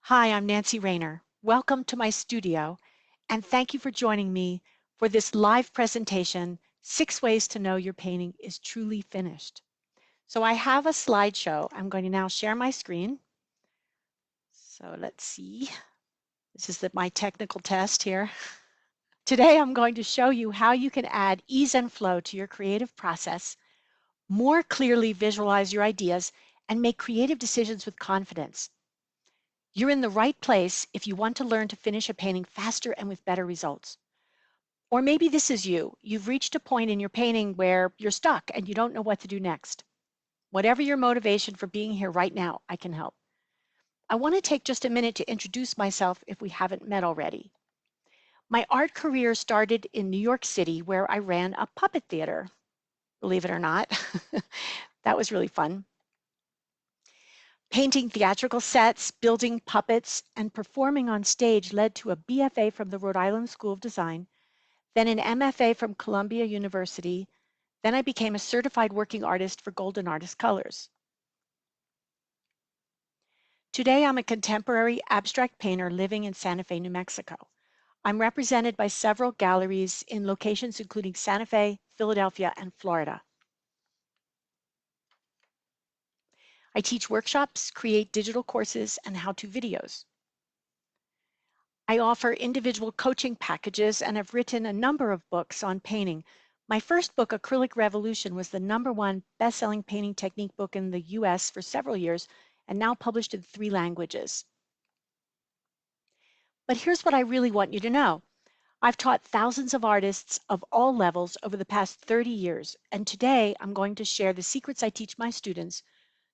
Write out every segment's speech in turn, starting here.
Hi, I'm Nancy Rayner. Welcome to my studio, and thank you for joining me for this live presentation, 6 Ways to Know Your Painting is Truly Finished. So I have a slideshow. I'm going to now share my screen. So let's see. This is my technical test here. Today I'm going to show you how you can add ease and flow to your creative process, more clearly visualize your ideas, and make creative decisions with confidence. You're in the right place if you want to learn to finish a painting faster and with better results. Or maybe this is you. You've reached a point in your painting where you're stuck and you don't know what to do next. Whatever your motivation for being here right now, I can help. I want to take just a minute to introduce myself if we haven't met already. My art career started in New York City where I ran a puppet theater, believe it or not. That was really fun. Painting theatrical sets, building puppets, and performing on stage led to a BFA from the Rhode Island School of Design, then an MFA from Columbia University. Then I became a certified working artist for Golden Artist Colors. Today, I'm a contemporary abstract painter living in Santa Fe, New Mexico. I'm represented by several galleries in locations including Santa Fe, Philadelphia, and Florida. I teach workshops, create digital courses, and how-to videos. I offer individual coaching packages and have written a number of books on painting. My first book, Acrylic Revolution, was the #1 best-selling painting technique book in the US for several years and now published in 3 languages. But here's what I really want you to know. I've taught thousands of artists of all levels over the past 30 years, and today I'm going to share the secrets I teach my students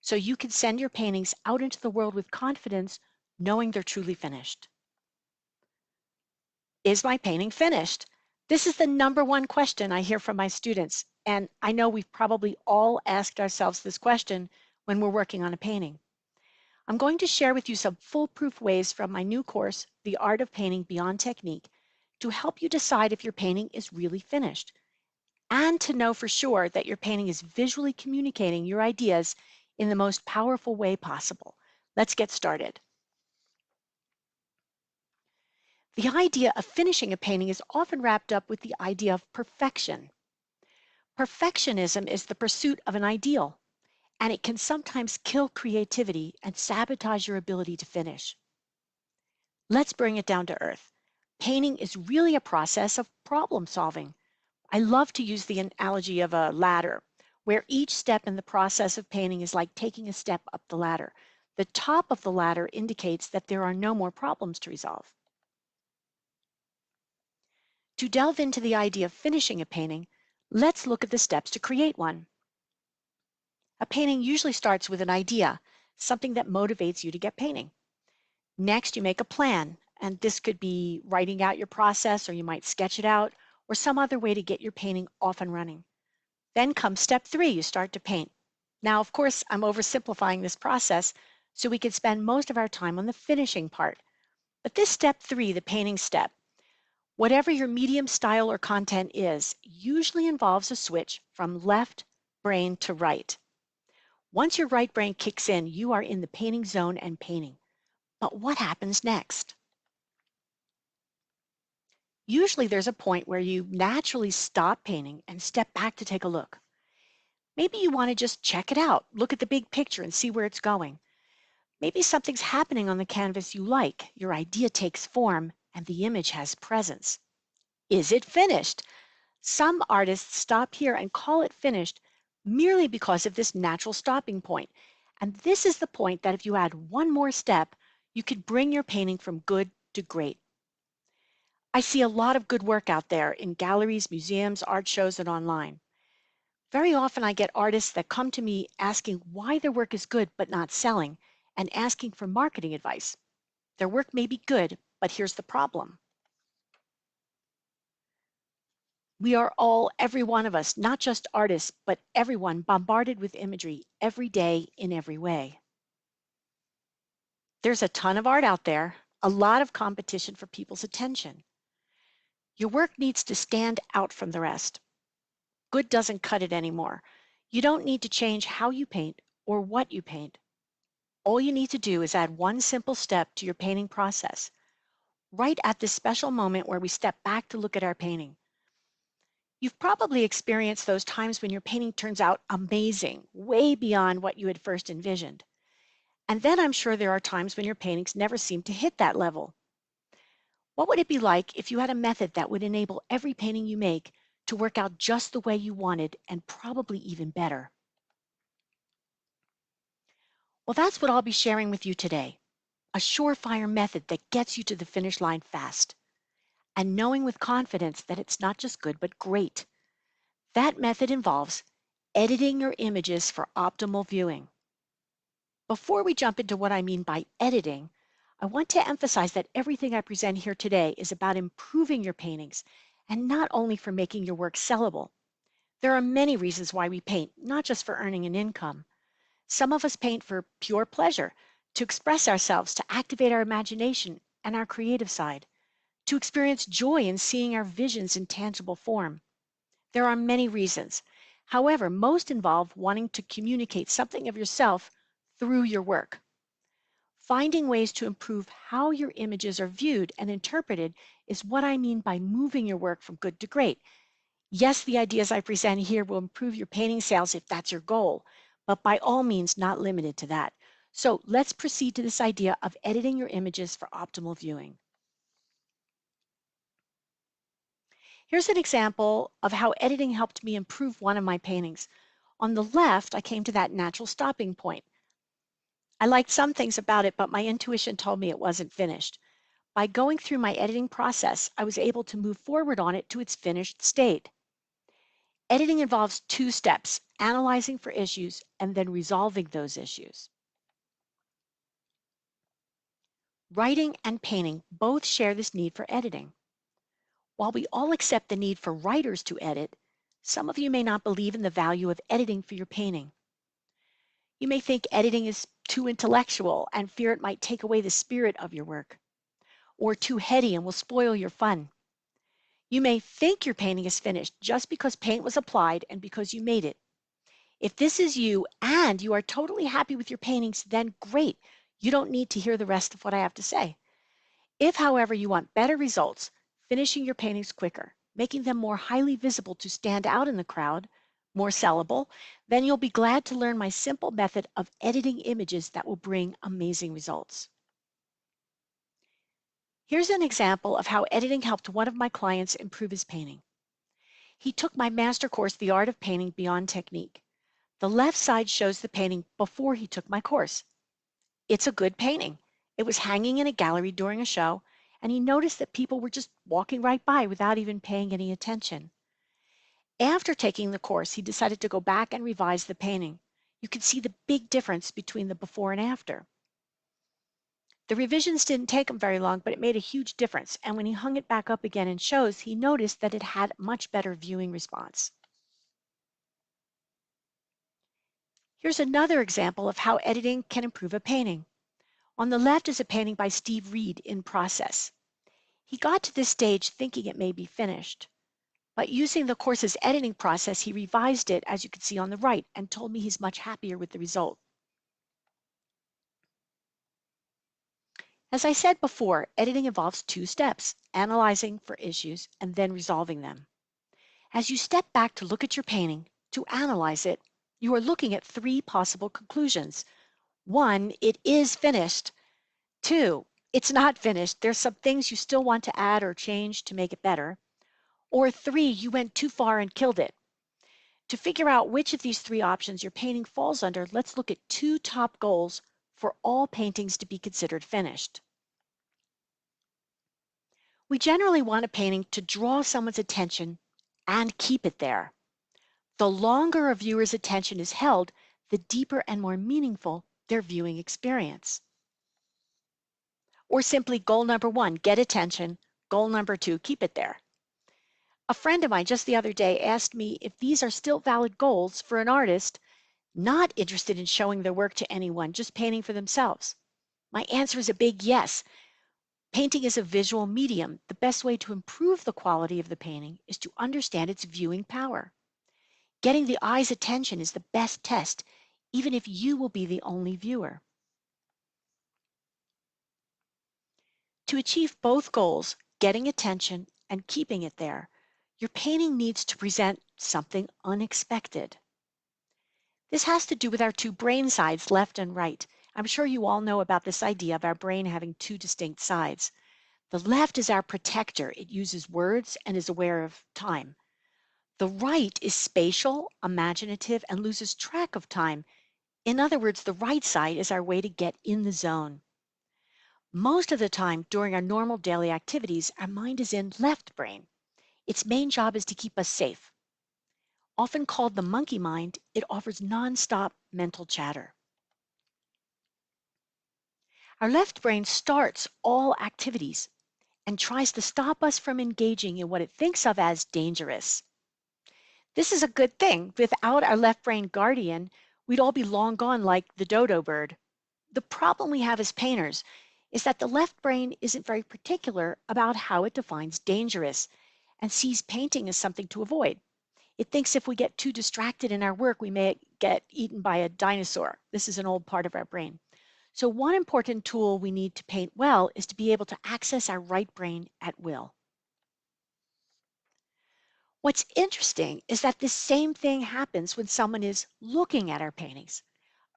so you can send your paintings out into the world with confidence, knowing they're truly finished. Is my painting finished? This is the #1 question I hear from my students, and I know we've probably all asked ourselves this question when we're working on a painting. I'm going to share with you some foolproof ways from my new course, The Art of Painting Beyond Technique, to help you decide if your painting is really finished and to know for sure that your painting is visually communicating your ideas in the most powerful way possible. Let's get started. The idea of finishing a painting is often wrapped up with the idea of perfection. Perfectionism is the pursuit of an ideal, and it can sometimes kill creativity and sabotage your ability to finish. Let's bring it down to earth. Painting is really a process of problem solving. I love to use the analogy of a ladder, where each step in the process of painting is like taking a step up the ladder. The top of the ladder indicates that there are no more problems to resolve. To delve into the idea of finishing a painting, let's look at the steps to create one. A painting usually starts with an idea, something that motivates you to get painting. Next, you make a plan, and this could be writing out your process, or you might sketch it out, or some other way to get your painting off and running. Then comes step 3, you start to paint. Now, of course, I'm oversimplifying this process, so we can spend most of our time on the finishing part. But this step 3, the painting step, whatever your medium, style, or content is, usually involves a switch from left brain to right. Once your right brain kicks in, you are in the painting zone and painting. But what happens next? Usually there's a point where you naturally stop painting and step back to take a look. Maybe you want to just check it out, look at the big picture and see where it's going. Maybe something's happening on the canvas you like, your idea takes form, and the image has presence. Is it finished? Some artists stop here and call it finished merely because of this natural stopping point. And this is the point that if you add one more step, you could bring your painting from good to great. I see a lot of good work out there in galleries, museums, art shows, and online. Very often I get artists that come to me asking why their work is good but not selling and asking for marketing advice. Their work may be good, but here's the problem. We are all, every one of us, not just artists, but everyone bombarded with imagery every day in every way. There's a ton of art out there, a lot of competition for people's attention. Your work needs to stand out from the rest. Good doesn't cut it anymore. You don't need to change how you paint or what you paint. All you need to do is add one simple step to your painting process, right at this special moment where we step back to look at our painting. You've probably experienced those times when your painting turns out amazing, way beyond what you had first envisioned. And then I'm sure there are times when your paintings never seem to hit that level. What would it be like if you had a method that would enable every painting you make to work out just the way you wanted and probably even better? Well, that's what I'll be sharing with you today. A surefire method that gets you to the finish line fast and knowing with confidence that it's not just good, but great. That method involves editing your images for optimal viewing. Before we jump into what I mean by editing, I want to emphasize that everything I present here today is about improving your paintings and not only for making your work sellable. There are many reasons why we paint, not just for earning an income. Some of us paint for pure pleasure, to express ourselves, to activate our imagination and our creative side, to experience joy in seeing our visions in tangible form. There are many reasons. However, most involve wanting to communicate something of yourself through your work. Finding ways to improve how your images are viewed and interpreted is what I mean by moving your work from good to great. Yes, the ideas I present here will improve your painting sales if that's your goal, but by all means not limited to that. So let's proceed to this idea of editing your images for optimal viewing. Here's an example of how editing helped me improve one of my paintings. On the left, I came to that natural stopping point. I liked some things about it, but my intuition told me it wasn't finished. By going through my editing process, I was able to move forward on it to its finished state. Editing involves two steps, analyzing for issues and then resolving those issues. Writing and painting both share this need for editing. While we all accept the need for writers to edit, some of you may not believe in the value of editing for your painting. You may think editing is too intellectual and fear it might take away the spirit of your work, or too heady and will spoil your fun. You may think your painting is finished just because paint was applied and because you made it. If this is you and you are totally happy with your paintings, then great. You don't need to hear the rest of what I have to say. If, however, you want better results, finishing your paintings quicker, making them more highly visible to stand out in the crowd, more sellable, then you'll be glad to learn my simple method of editing images that will bring amazing results. Here's an example of how editing helped one of my clients improve his painting. He took my master course, The Art of Painting Beyond Technique. The left side shows the painting before he took my course. It's a good painting. It was hanging in a gallery during a show, and he noticed that people were just walking right by without even paying any attention. After taking the course, he decided to go back and revise the painting. You can see the big difference between the before and after. The revisions didn't take him very long, but it made a huge difference, and when he hung it back up again in shows, he noticed that it had much better viewing response. Here's another example of how editing can improve a painting. On the left is a painting by Steve Reed in process. He got to this stage thinking it may be finished, but using the course's editing process, he revised it, as you can see on the right, and told me he's much happier with the result. As I said before, editing involves two steps, analyzing for issues and then resolving them. As you step back to look at your painting, to analyze it, you are looking at three possible conclusions. One, it is finished. Two, it's not finished. There's some things you still want to add or change to make it better. Or three, you went too far and killed it. To figure out which of these three options your painting falls under, let's look at two top goals for all paintings to be considered finished. We generally want a painting to draw someone's attention and keep it there. The longer a viewer's attention is held, the deeper and more meaningful their viewing experience. Or simply goal number one, get attention. Goal number two, keep it there. A friend of mine just the other day asked me if these are still valid goals for an artist not interested in showing their work to anyone, just painting for themselves. My answer is a big yes. Painting is a visual medium. The best way to improve the quality of the painting is to understand its viewing power. Getting the eye's attention is the best test, even if you will be the only viewer. To achieve both goals, getting attention and keeping it there, your painting needs to present something unexpected. This has to do with our two brain sides, left and right. I'm sure you all know about this idea of our brain having two distinct sides. The left is our protector. It uses words and is aware of time. The right is spatial, imaginative, and loses track of time. In other words, the right side is our way to get in the zone. Most of the time during our normal daily activities, our mind is in left brain. Its main job is to keep us safe. Often called the monkey mind, it offers nonstop mental chatter. Our left brain starts all activities and tries to stop us from engaging in what it thinks of as dangerous. This is a good thing. Without our left brain guardian, we'd all be long gone like the dodo bird. The problem we have as painters is that the left brain isn't very particular about how it defines dangerous and sees painting as something to avoid. It thinks if we get too distracted in our work, we may get eaten by a dinosaur. This is an old part of our brain. So one important tool we need to paint well is to be able to access our right brain at will. What's interesting is that this same thing happens when someone is looking at our paintings.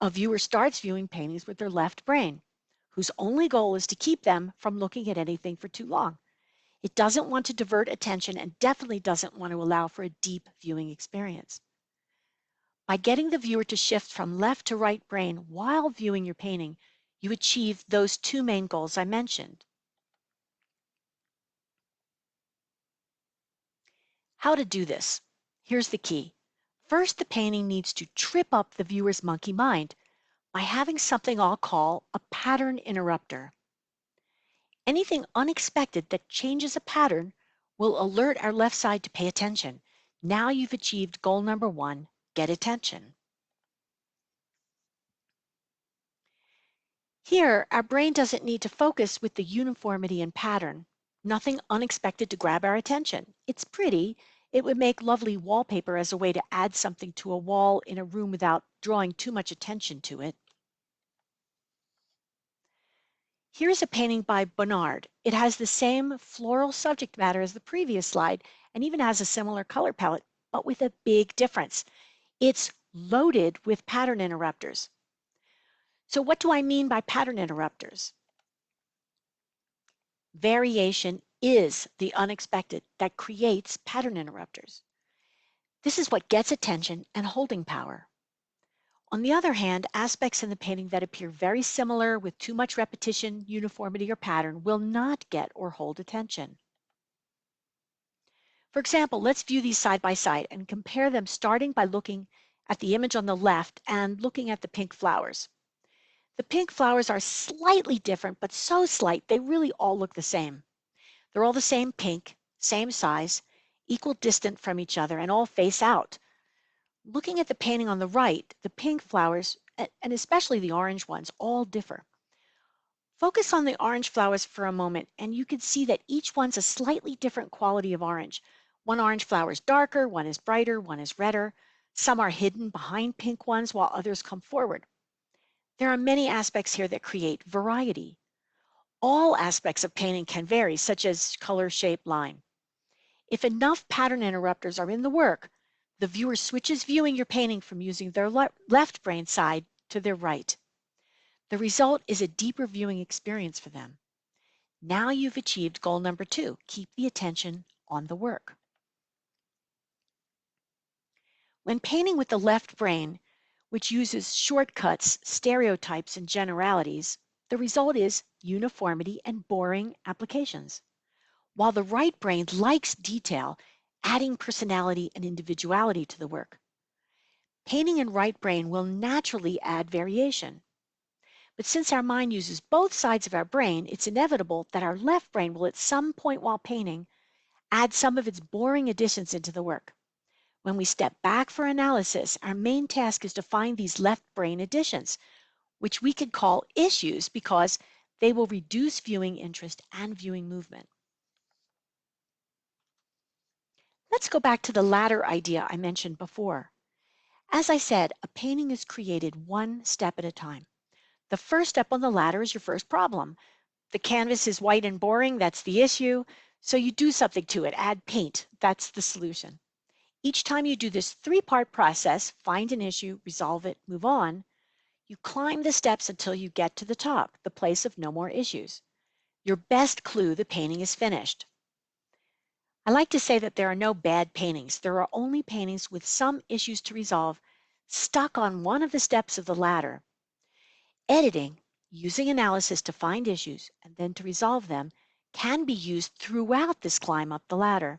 A viewer starts viewing paintings with their left brain, whose only goal is to keep them from looking at anything for too long. It doesn't want to divert attention and definitely doesn't want to allow for a deep viewing experience. By getting the viewer to shift from left to right brain while viewing your painting, you achieve those two main goals I mentioned. How to do this? Here's the key. First, the painting needs to trip up the viewer's monkey mind by having something I'll call a pattern interrupter. Anything unexpected that changes a pattern will alert our left side to pay attention. Now you've achieved goal number one, get attention. Here, our brain doesn't need to focus with the uniformity and pattern. Nothing unexpected to grab our attention. It's pretty. It would make lovely wallpaper as a way to add something to a wall in a room without drawing too much attention to it. Here's a painting by Bonnard. It has the same floral subject matter as the previous slide and even has a similar color palette, but with a big difference. It's loaded with pattern interrupters. So what do I mean by pattern interrupters? Variation is the unexpected that creates pattern interrupters. This is what gets attention and holding power. On the other hand, aspects in the painting that appear very similar with too much repetition, uniformity, or pattern will not get or hold attention. For example, let's view these side by side and compare them starting by looking at the image on the left and looking at the pink flowers. The pink flowers are slightly different, but so slight they really all look the same. They're all the same pink, same size, equal distant from each other, and all face out. Looking at the painting on the right, the pink flowers, and especially the orange ones, all differ. Focus on the orange flowers for a moment, and you can see that each one's a slightly different quality of orange. One orange flower is darker, one is brighter, one is redder. Some are hidden behind pink ones, while others come forward. There are many aspects here that create variety. All aspects of painting can vary, such as color, shape, line. If enough pattern interrupters are in the work, the viewer switches viewing your painting from using their left brain side to their right. The result is a deeper viewing experience for them. Now you've achieved goal number two, keep the attention on the work. When painting with the left brain, which uses shortcuts, stereotypes, and generalities, the result is uniformity and boring applications. While the right brain likes detail, adding personality and individuality to the work. Painting in right brain will naturally add variation. But since our mind uses both sides of our brain, it's inevitable that our left brain will at some point while painting add some of its boring additions into the work. When we step back for analysis, our main task is to find these left brain additions, which we could call issues because they will reduce viewing interest and viewing movement. Let's go back to the ladder idea I mentioned before. As I said, a painting is created one step at a time. The first step on the ladder is your first problem. The canvas is white and boring, that's the issue. So you do something to it, add paint, that's the solution. Each time you do this three-part process, find an issue, resolve it, move on, you climb the steps until you get to the top, the place of no more issues. Your best clue the painting is finished. I like to say that there are no bad paintings. There are only paintings with some issues to resolve, stuck on one of the steps of the ladder. Editing, using analysis to find issues and then to resolve them, can be used throughout this climb up the ladder.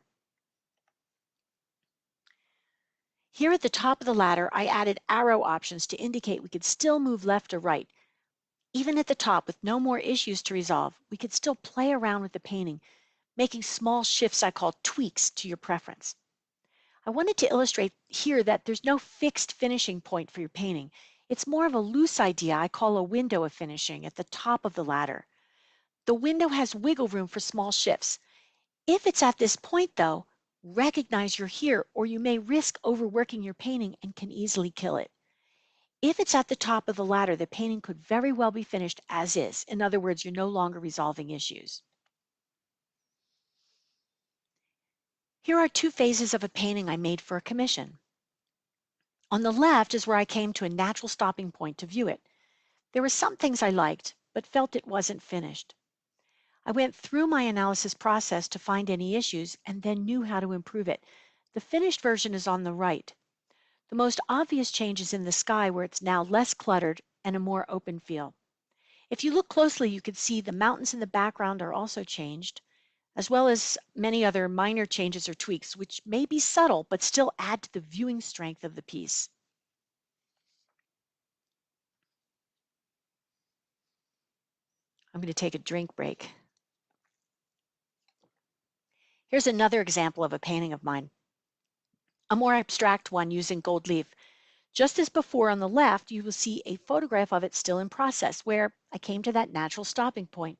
Here at the top of the ladder, I added arrow options to indicate we could still move left or right. Even at the top with no more issues to resolve, we could still play around with the painting, making small shifts I call tweaks to your preference. I wanted to illustrate here that there's no fixed finishing point for your painting. It's more of a loose idea I call a window of finishing at the top of the ladder. The window has wiggle room for small shifts. If it's at this point, though, recognize you're here or you may risk overworking your painting and can easily kill it. If it's at the top of the ladder, the painting could very well be finished as is. In other words, you're no longer resolving issues. Here are two phases of a painting I made for a commission. On the left is where I came to a natural stopping point to view it. There were some things I liked, but felt it wasn't finished. I went through my analysis process to find any issues and then knew how to improve it. The finished version is on the right. The most obvious change is in the sky, where it's now less cluttered and a more open feel. If you look closely, you can see the mountains in the background are also changed, as well as many other minor changes or tweaks, which may be subtle but still add to the viewing strength of the piece. I'm going to take a drink break. Here's another example of a painting of mine, a more abstract one using gold leaf. Just as before on the left, you will see a photograph of it still in process, where I came to that natural stopping point.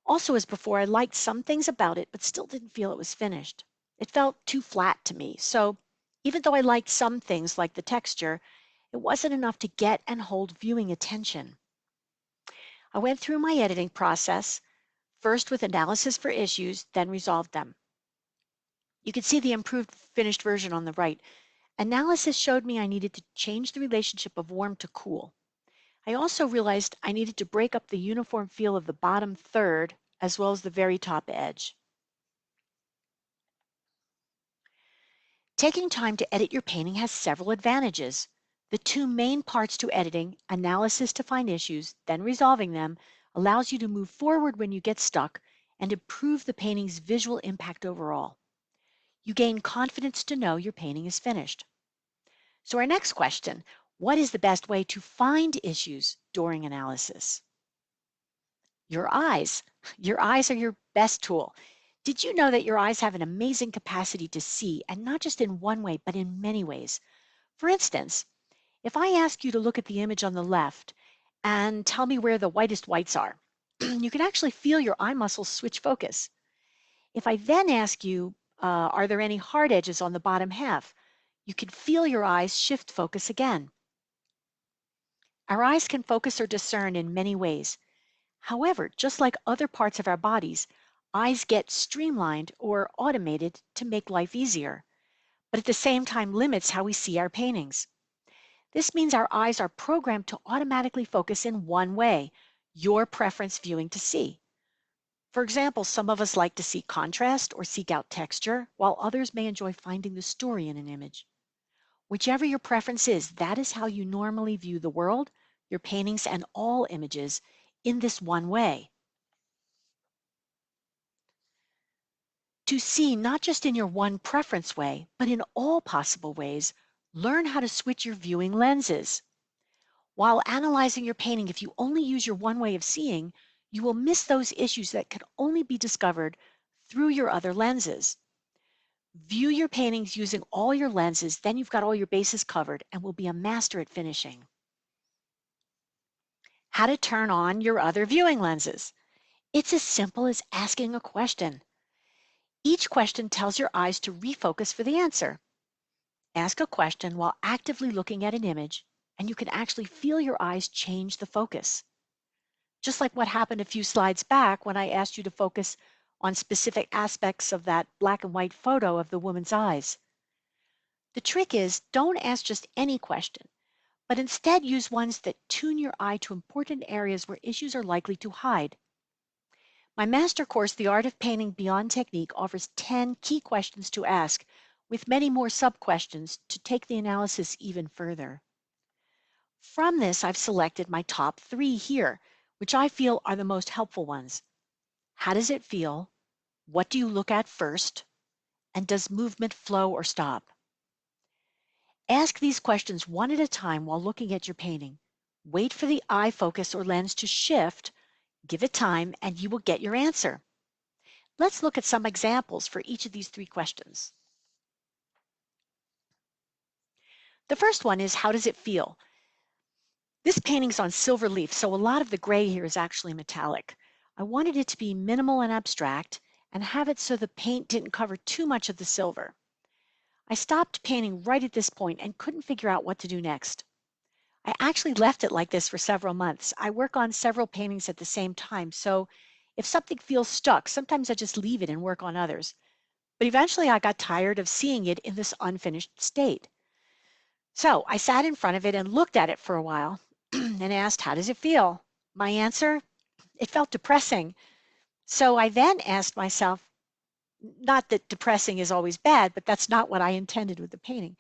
Also, as before, I liked some things about it, but still didn't feel it was finished. It felt too flat to me. So even though I liked some things like the texture, it wasn't enough to get and hold viewing attention. I went through my editing process, first with analysis for issues, then resolved them. You can see the improved finished version on the right. Analysis showed me I needed to change the relationship of warm to cool. I also realized I needed to break up the uniform feel of the bottom third as well as the very top edge. Taking time to edit your painting has several advantages. The two main parts to editing, analysis to find issues, then resolving them, allows you to move forward when you get stuck and improve the painting's visual impact overall. You gain confidence to know your painting is finished. So our next question, what is the best way to find issues during analysis? Your eyes. Your eyes are your best tool. Did you know that your eyes have an amazing capacity to see, and not just in one way, but in many ways? For instance, if I ask you to look at the image on the left and tell me where the whitest whites are, you can actually feel your eye muscles switch focus. If I then ask you, are there any hard edges on the bottom half? You can feel your eyes shift focus again. Our eyes can focus or discern in many ways. However, just like other parts of our bodies, eyes get streamlined or automated to make life easier, but at the same time limits how we see our paintings. This means our eyes are programmed to automatically focus in one way, your preference viewing to see. For example, some of us like to see contrast or seek out texture, while others may enjoy finding the story in an image. Whichever your preference is, that is how you normally view the world, your paintings, and all images in this one way. To see not just in your one preference way, but in all possible ways, learn how to switch your viewing lenses. While analyzing your painting, if you only use your one way of seeing, you will miss those issues that can only be discovered through your other lenses. View your paintings using all your lenses, then you've got all your bases covered and will be a master at finishing. How to turn on your other viewing lenses. It's as simple as asking a question. Each question tells your eyes to refocus for the answer. Ask a question while actively looking at an image, and you can actually feel your eyes change the focus. just like what happened a few slides back when I asked you to focus on specific aspects of that black and white photo of the woman's eyes. The trick is, don't ask just any question, but instead use ones that tune your eye to important areas where issues are likely to hide. My master course, The Art of Painting Beyond Technique, offers 10 key questions to ask, with many more sub-questions to take the analysis even further. From this, I've selected my top 3 here, which I feel are the most helpful ones. How does it feel? What do you look at first? And does movement flow or stop? Ask these questions one at a time while looking at your painting. Wait for the eye focus or lens to shift, give it time, and you will get your answer. Let's look at some examples for each of these 3 questions. The first one is, how does it feel? This painting's on silver leaf, so a lot of the gray here is actually metallic. I wanted it to be minimal and abstract and have it so the paint didn't cover too much of the silver. I stopped painting right at this point and couldn't figure out what to do next. I actually left it like this for several months. I work on several paintings at the same time, so if something feels stuck, sometimes I just leave it and work on others. But eventually I got tired of seeing it in this unfinished state. So I sat in front of it and looked at it for a while and asked, how does it feel? My answer, it felt depressing. So I then asked myself, not that depressing is always bad, but that's not what I intended with the painting.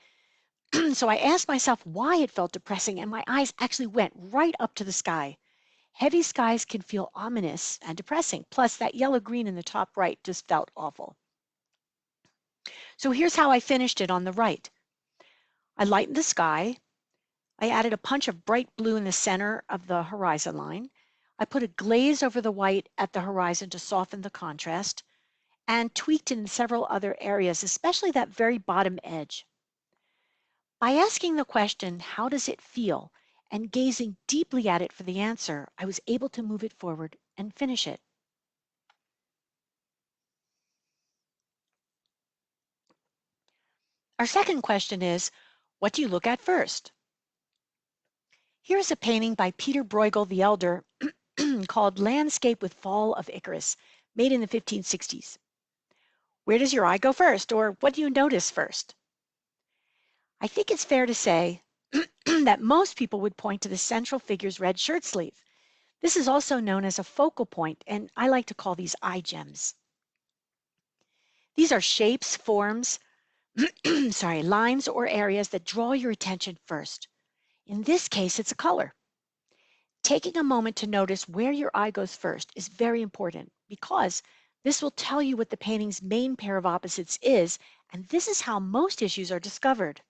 So I asked myself why it felt depressing, and my eyes actually went right up to the sky. Heavy skies can feel ominous and depressing. Plus, that yellow-green in the top right just felt awful. So here's how I finished it on the right. I lightened the sky. I added a punch of bright blue in the center of the horizon line. I put a glaze over the white at the horizon to soften the contrast, and tweaked it in several other areas, especially that very bottom edge. By asking the question, how does it feel, and gazing deeply at it for the answer, I was able to move it forward and finish it. Our second question is, what do you look at first? Here's a painting by Peter Bruegel the Elder called Landscape with Fall of Icarus, made in the 1560s. Where does your eye go first, or what do you notice first? I think it's fair to say that most people would point to the central figure's red shirt sleeve. This is also known as a focal point, and I like to call these eye gems. These are shapes, forms, lines or areas that draw your attention first. In this case, it's a color. Taking a moment to notice where your eye goes first is very important because this will tell you what the painting's main pair of opposites is, and this is how most issues are discovered.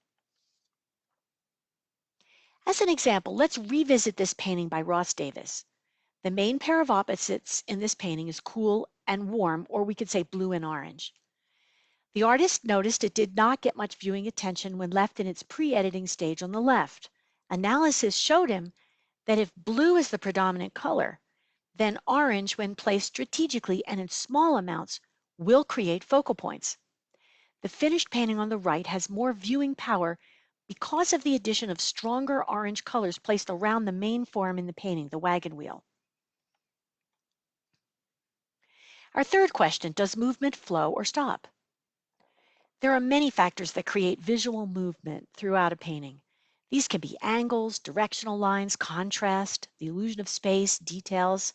As an example, let's revisit this painting by Ross Davis. The main pair of opposites in this painting is cool and warm, or we could say blue and orange. The artist noticed it did not get much viewing attention when left in its pre-editing stage on the left. Analysis showed him that if blue is the predominant color, then orange, when placed strategically and in small amounts, will create focal points. The finished painting on the right has more viewing power because of the addition of stronger orange colors placed around the main form in the painting, the wagon wheel. Our third question, does movement flow or stop? There are many factors that create visual movement throughout a painting. These can be angles, directional lines, contrast, the illusion of space, details.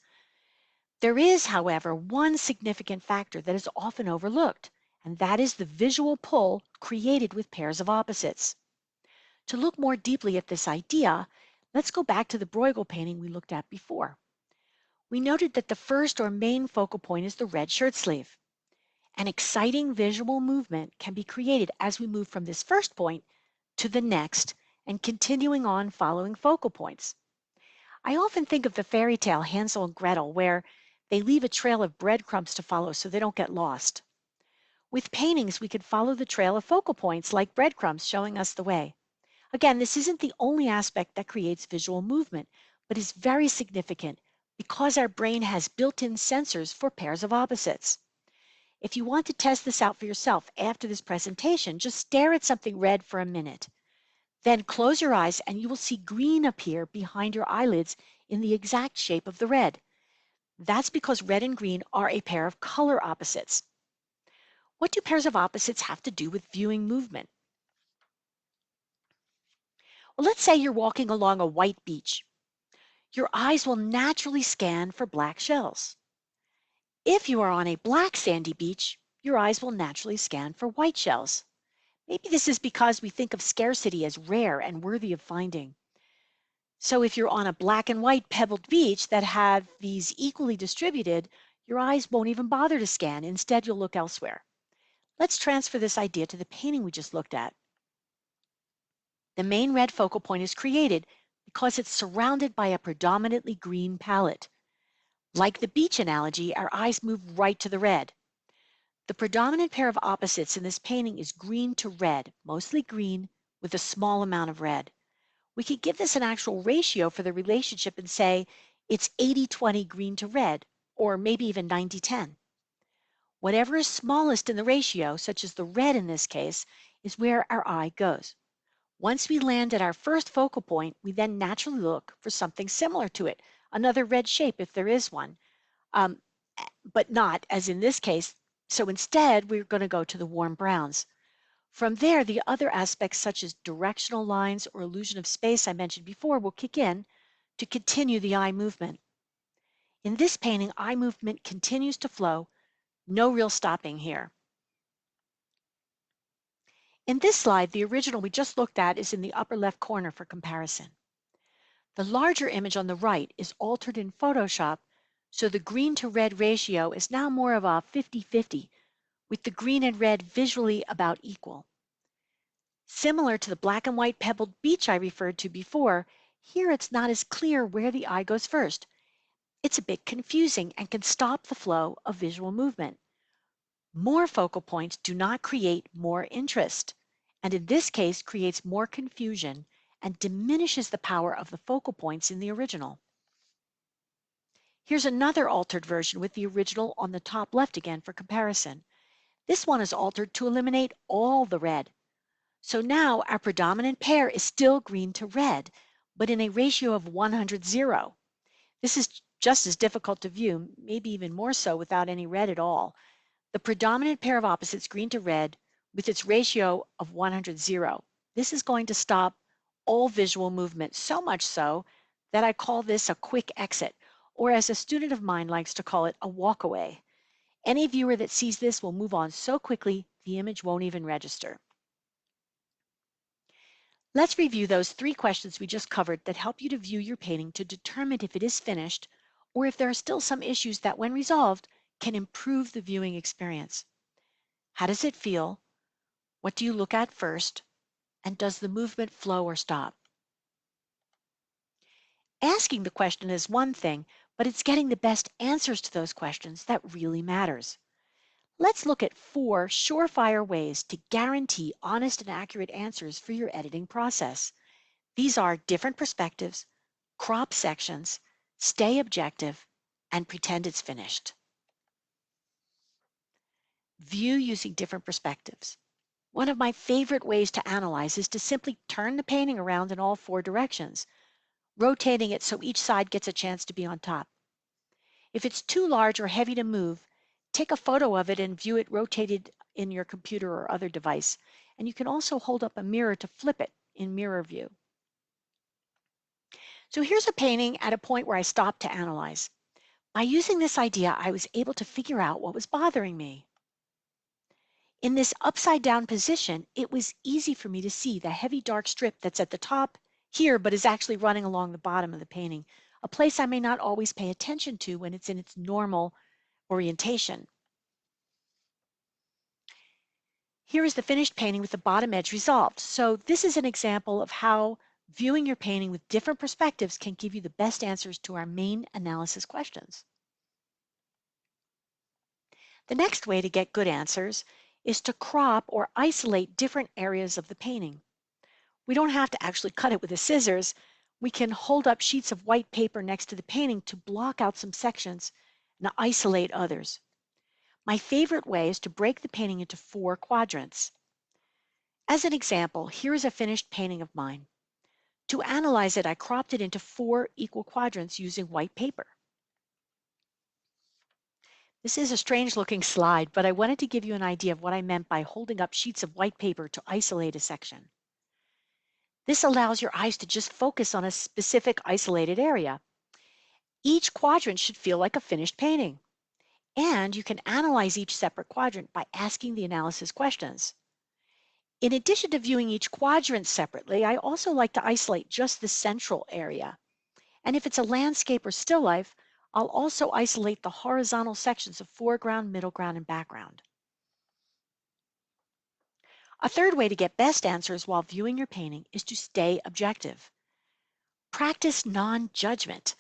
There is, however, one significant factor that is often overlooked, and that is the visual pull created with pairs of opposites. To look more deeply at this idea, let's go back to the Bruegel painting we looked at before. We noted that the first or main focal point is the red shirt sleeve. An exciting visual movement can be created as we move from this first point to the next and continuing on following focal points. I often think of the fairy tale Hansel and Gretel, where they leave a trail of breadcrumbs to follow so they don't get lost. With paintings, we could follow the trail of focal points like breadcrumbs showing us the way. Again, this isn't the only aspect that creates visual movement, but is very significant because our brain has built-in sensors for pairs of opposites. If you want to test this out for yourself after this presentation, just stare at something red for a minute. Then close your eyes and you will see green appear behind your eyelids in the exact shape of the red. That's because red and green are a pair of color opposites. What do pairs of opposites have to do with viewing movement? Well, let's say you're walking along a white beach. Your eyes will naturally scan for black shells. If you are on a black sandy beach, your eyes will naturally scan for white shells. Maybe this is because we think of scarcity as rare and worthy of finding. So if you're on a black and white pebbled beach that have these equally distributed, your eyes won't even bother to scan. Instead, you'll look elsewhere. Let's transfer this idea to the painting we just looked at. The main red focal point is created because it's surrounded by a predominantly green palette. Like the beach analogy, our eyes move right to the red. The predominant pair of opposites in this painting is green to red, mostly green with a small amount of red. We could give this an actual ratio for the relationship and say it's 80-20 green to red, or maybe even 90-10. Whatever is smallest in the ratio, such as the red in this case, is where our eye goes. Once we land at our first focal point, we then naturally look for something similar to it, another red shape if there is one, um, but not as in this case. So instead, we're going to go to the warm browns. From there, the other aspects such as directional lines or illusion of space I mentioned before will kick in to continue the eye movement. In this painting, eye movement continues to flow, no real stopping here. In this slide, the original we just looked at is in the upper left corner for comparison. The larger image on the right is altered in Photoshop, so the green to red ratio is now more of a 50-50, with the green and red visually about equal. Similar to the black and white pebbled beach I referred to before, here it's not as clear where the eye goes first. It's a bit confusing and can stop the flow of visual movement. More focal points do not create more interest, and in this case creates more confusion and diminishes the power of the focal points in the original. Here's another altered version with the original on the top left again for comparison. This one is altered to eliminate all the red. So now our predominant pair is still green to red, but in a ratio of 100-0. This is just as difficult to view, maybe even more so without any red at all. The predominant pair of opposites, green to red, with its ratio of 100-0. This is going to stop all visual movement, so much so that I call this a quick exit, or as a student of mine likes to call it, a walkaway. Any viewer that sees this will move on so quickly the image won't even register. Let's review those 3 questions we just covered that help you to view your painting to determine if it is finished or if there are still some issues that, when resolved, can improve the viewing experience. How does it feel? What do you look at first? And does the movement flow or stop? Asking the question is one thing, but it's getting the best answers to those questions that really matters. Let's look at 4 surefire ways to guarantee honest and accurate answers for your editing process. These are different perspectives, crop sections, stay objective, and pretend it's finished. View using different perspectives. One of my favorite ways to analyze is to simply turn the painting around in all 4 directions, rotating it so each side gets a chance to be on top. If it's too large or heavy to move, take a photo of it and view it rotated in your computer or other device. And you can also hold up a mirror to flip it in mirror view. So here's a painting at a point where I stopped to analyze. By using this idea, I was able to figure out what was bothering me. In this upside down position, it was easy for me to see the heavy dark strip that's at the top here, but is actually running along the bottom of the painting, a place I may not always pay attention to when it's in its normal orientation. Here is the finished painting with the bottom edge resolved. So this is an example of how viewing your painting with different perspectives can give you the best answers to our main analysis questions. The next way to get good answers is to crop or isolate different areas of the painting. We don't have to actually cut it with the scissors. We can hold up sheets of white paper next to the painting to block out some sections and isolate others. My favorite way is to break the painting into 4 quadrants. As an example, here is a finished painting of mine. To analyze it, I cropped it into 4 equal quadrants using white paper. This is a strange looking slide, but I wanted to give you an idea of what I meant by holding up sheets of white paper to isolate a section. This allows your eyes to just focus on a specific isolated area. Each quadrant should feel like a finished painting, and you can analyze each separate quadrant by asking the analysis questions. In addition to viewing each quadrant separately, I also like to isolate just the central area. And if it's a landscape or still life, I'll also isolate the horizontal sections of foreground, middle ground, and background. A third way to get best answers while viewing your painting is to stay objective. Practice non-judgment.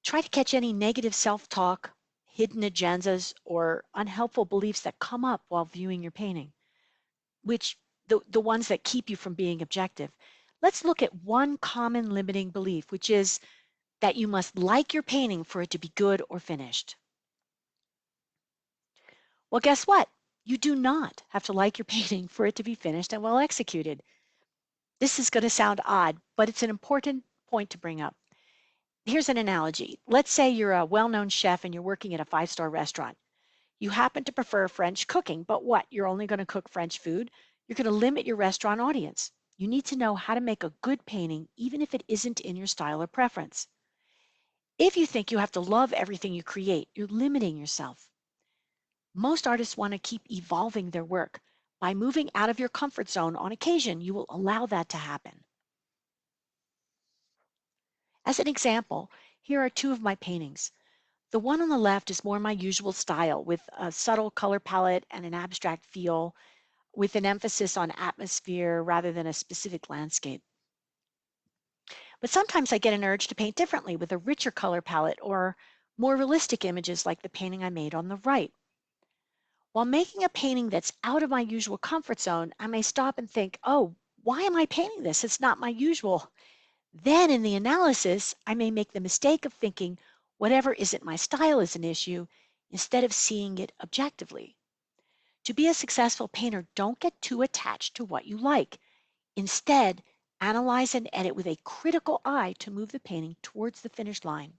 Try to catch any negative self-talk, hidden agendas, or unhelpful beliefs that come up while viewing your painting, which the ones that keep you from being objective. Let's look at one common limiting belief, which is that you must like your painting for it to be good or finished. Well, guess what? You do not have to like your painting for it to be finished and well executed. This is going to sound odd, but it's an important point to bring up. Here's an analogy. Let's say you're a well-known chef and you're working at a five-star restaurant. You happen to prefer French cooking, but what? You're only going to cook French food? You're going to limit your restaurant audience. You need to know how to make a good painting, even if it isn't in your style or preference. If you think you have to love everything you create, you're limiting yourself. Most artists want to keep evolving their work. By moving out of your comfort zone on occasion, you will allow that to happen. As an example, here are two of my paintings. The one on the left is more my usual style with a subtle color palette and an abstract feel with an emphasis on atmosphere rather than a specific landscape. But sometimes I get an urge to paint differently with a richer color palette or more realistic images like the painting I made on the right. While making a painting that's out of my usual comfort zone, I may stop and think, oh, why am I painting this? It's not my usual. Then in the analysis, I may make the mistake of thinking whatever isn't my style is an issue instead of seeing it objectively. To be a successful painter, don't get too attached to what you like. Instead, analyze and edit with a critical eye to move the painting towards the finish line.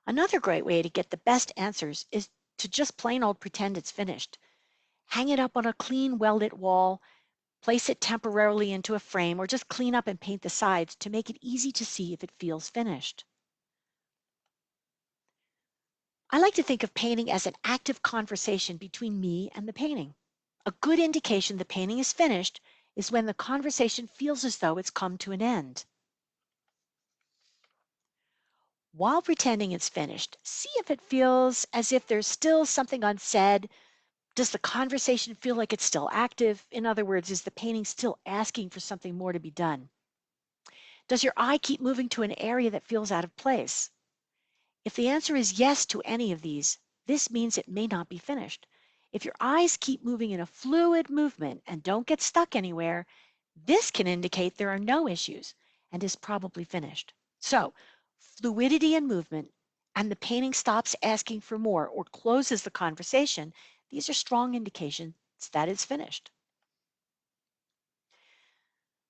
Another great way to get the best answers is to just plain old pretend it's finished. Hang it up on a clean, well-lit wall, place it temporarily into a frame, or just clean up and paint the sides to make it easy to see if it feels finished. I like to think of painting as an active conversation between me and the painting. A good indication the painting is finished is when the conversation feels as though it's come to an end. While pretending it's finished, see if it feels as if there's still something unsaid. Does the conversation feel like it's still active? In other words, is the painting still asking for something more to be done? Does your eye keep moving to an area that feels out of place? If the answer is yes to any of these, this means it may not be finished. If your eyes keep moving in a fluid movement and don't get stuck anywhere, this can indicate there are no issues and is probably finished. So, fluidity and movement, and the painting stops asking for more or closes the conversation, these are strong indications that it's finished.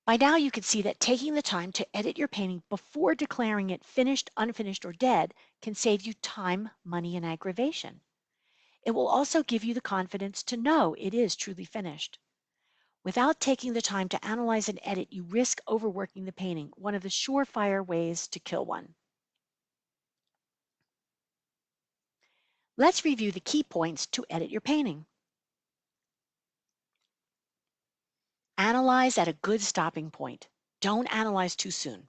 By now you can see that taking the time to edit your painting before declaring it finished, unfinished, or dead can save you time, money, and aggravation. It will also give you the confidence to know it is truly finished. Without taking the time to analyze and edit, you risk overworking the painting, one of the surefire ways to kill one. Let's review the key points to edit your painting. Analyze at a good stopping point. Don't analyze too soon.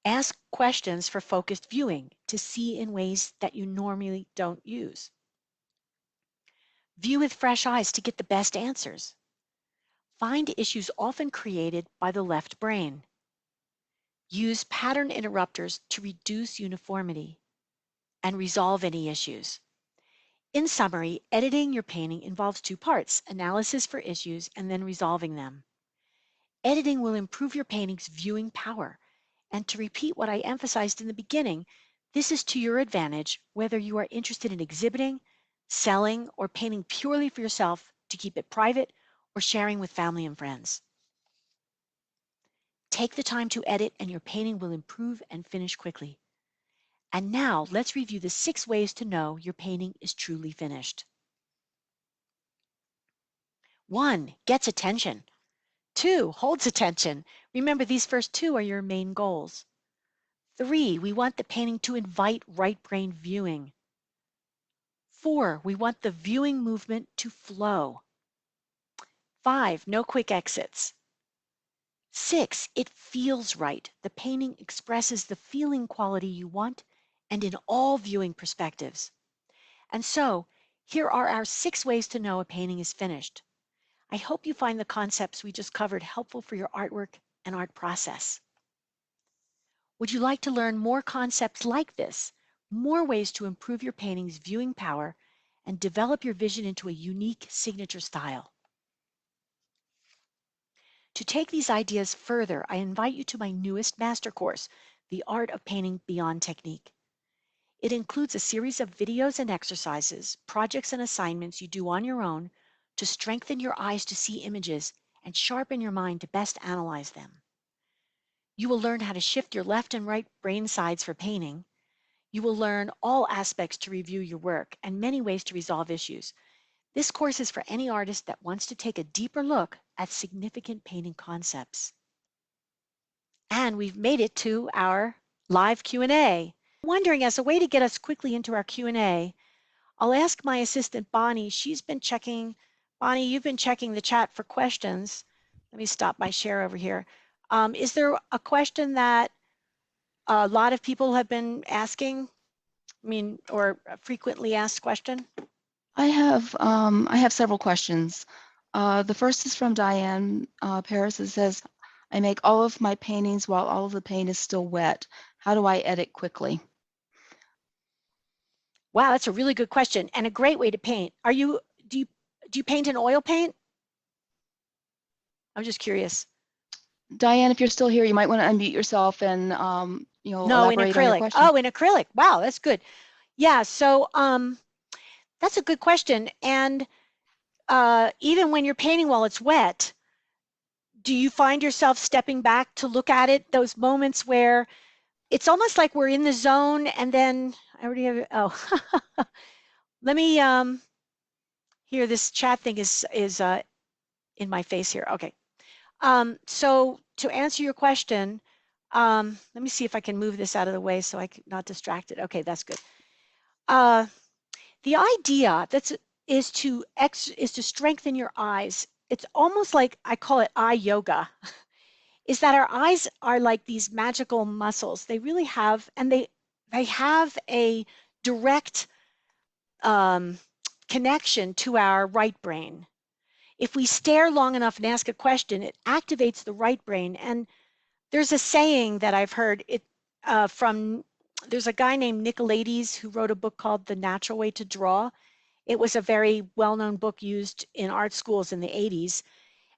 Ask questions for focused viewing to see in ways that you normally don't use. View with fresh eyes to get the best answers. Find issues often created by the left brain. Use pattern interrupters to reduce uniformity and resolve any issues. In summary, editing your painting involves two parts: analysis for issues and then resolving them. Editing will improve your painting's viewing power. And to repeat what I emphasized in the beginning, this is to your advantage whether you are interested in exhibiting, selling, or painting purely for yourself to keep it private or sharing with family and friends. Take the time to edit and your painting will improve and finish quickly. And now let's review the 6 ways to know your painting is truly finished. 1, gets attention. 2, holds attention. Remember, these first 2 are your main goals. 3, we want the painting to invite right brain viewing. 4, we want the viewing movement to flow. 5, no quick exits. 6, it feels right. The painting expresses the feeling quality you want and in all viewing perspectives. And so, here are our 6 ways to know a painting is finished. I hope you find the concepts we just covered helpful for your artwork and art process. Would you like to learn more concepts like this, more ways to improve your painting's viewing power and develop your vision into a unique signature style? To take these ideas further, I invite you to my newest master course, The Art of Painting Beyond Technique. It includes a series of videos and exercises, projects and assignments you do on your own to strengthen your eyes to see images and sharpen your mind to best analyze them. You will learn how to shift your left and right brain sides for painting. You will learn all aspects to review your work and many ways to resolve issues. This course is for any artist that wants to take a deeper look at significant painting concepts. And we've made it to our live Q&A. Wondering, as a way to get us quickly into our Q&A, I'll ask my assistant Bonnie. Bonnie, you've been checking the chat for questions. Let me stop my share over here. Is there a question that a lot of people have been asking? Or a frequently asked question? I have several questions. The first is from Diane Paris. It says, I make all of my paintings while all of the paint is still wet. How do I edit quickly? Wow, that's a really good question and a great way to paint. Do you paint in oil paint? I'm just curious. Diane, if you're still here, you might want to unmute yourself and No, in elaborate on your acrylic. question. Oh, in acrylic. Wow, that's good. Yeah, so that's a good question. And even when you're painting while it's wet, do you find yourself stepping back to look at it? Those moments where it's almost like we're in the zone, and then I already have. Oh, let me. Here, this chat thing is in my face here. Okay. So to answer your question, let me see if I can move this out of the way so I'm not distracted. Okay, that's good. The idea is to strengthen your eyes. It's almost like, I call it eye yoga, is that our eyes are like these magical muscles. They really have, and they have a direct connection to our right brain. If we stare long enough and ask a question, it activates the right brain. And there's a saying that I've heard there's a guy named Nicolaides who wrote a book called The Natural Way to Draw. It was a very well-known book used in art schools in the 80s.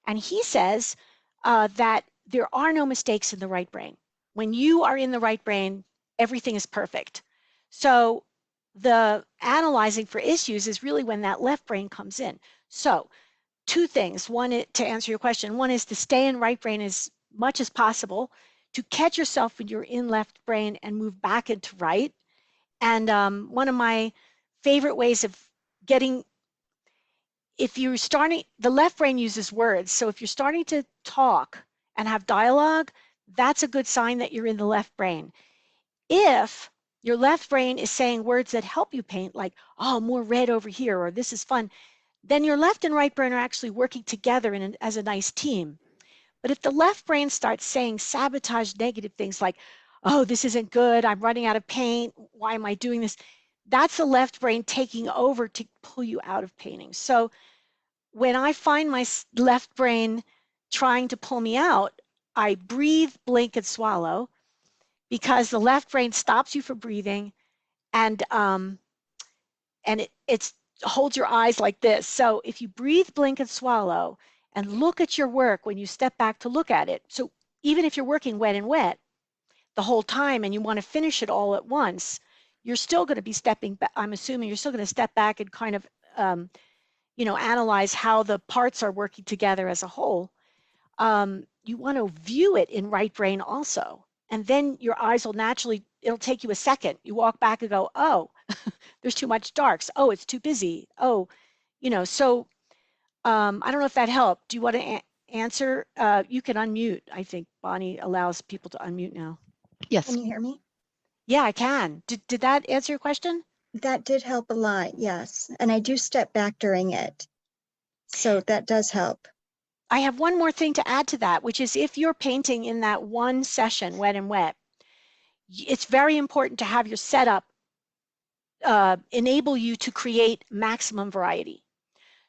And he says that there are no mistakes in the right brain. When you are in the right brain, everything is perfect. So the analyzing for issues is really when that left brain comes in. So 2 things. One, to answer your question, one is to stay in right brain as much as possible, to catch yourself when you're in left brain and move back into right. And one of my favorite ways of getting, if you're starting, the left brain uses words. So if you're starting to talk and have dialogue, that's a good sign that you're in the left brain. If your left brain is saying words that help you paint, like, oh, more red over here, or this is fun, then your left and right brain are actually working together as a nice team. But if the left brain starts saying sabotage negative things like, oh, this isn't good, I'm running out of paint, why am I doing this? That's the left brain taking over to pull you out of painting. So when I find my left brain trying to pull me out, I breathe, blink, and swallow, because the left brain stops you from breathing, and it holds your eyes like this. So if you breathe, blink, and swallow, and look at your work when you step back to look at it. So even if you're working wet and wet the whole time and you want to finish it all at once, you're still going to be stepping back. I'm assuming you're still going to step back and kind of, analyze how the parts are working together as a whole. You want to view it in right brain also. And then your eyes will naturally it'll take you a second. You walk back and go, oh, there's too much darks. Oh, it's too busy. Oh, so I don't know if that helped. Do you want to answer? You can unmute. I think Bonnie allows people to unmute now. Yes. Can you hear me? Yeah, I can. Did that answer your question? That did help a lot, yes. And I do step back during it. So that does help. I have one more thing to add to that, which is if you're painting in that one session, wet and wet, it's very important to have your setup enable you to create maximum variety.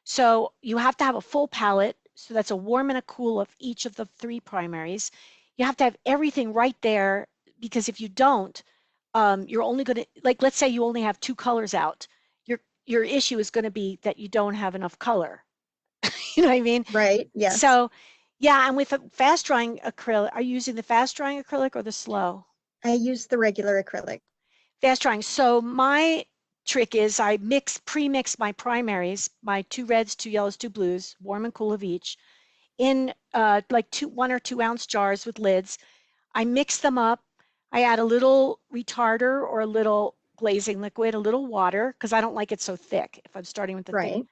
So you have to have a full palette. So that's a warm and a cool of each of the three primaries. You have to have everything right there, because if you don't, you're only going to, like, let's say you only have two colors out. Your issue is going to be that you don't have enough color. You know what I mean? Right, yes. So, yeah, and with a fast drying acrylic, are you using the fast drying acrylic or the slow? I use the regular acrylic. Fast drying. So my trick is I pre-mix my primaries, my 2 reds, 2 yellows, 2 blues, warm and cool of each, in like 1 or 2 ounce jars with lids. I mix them up. I add a little retarder or a little glazing liquid, a little water, because I don't like it so thick if I'm starting with the thick. Right,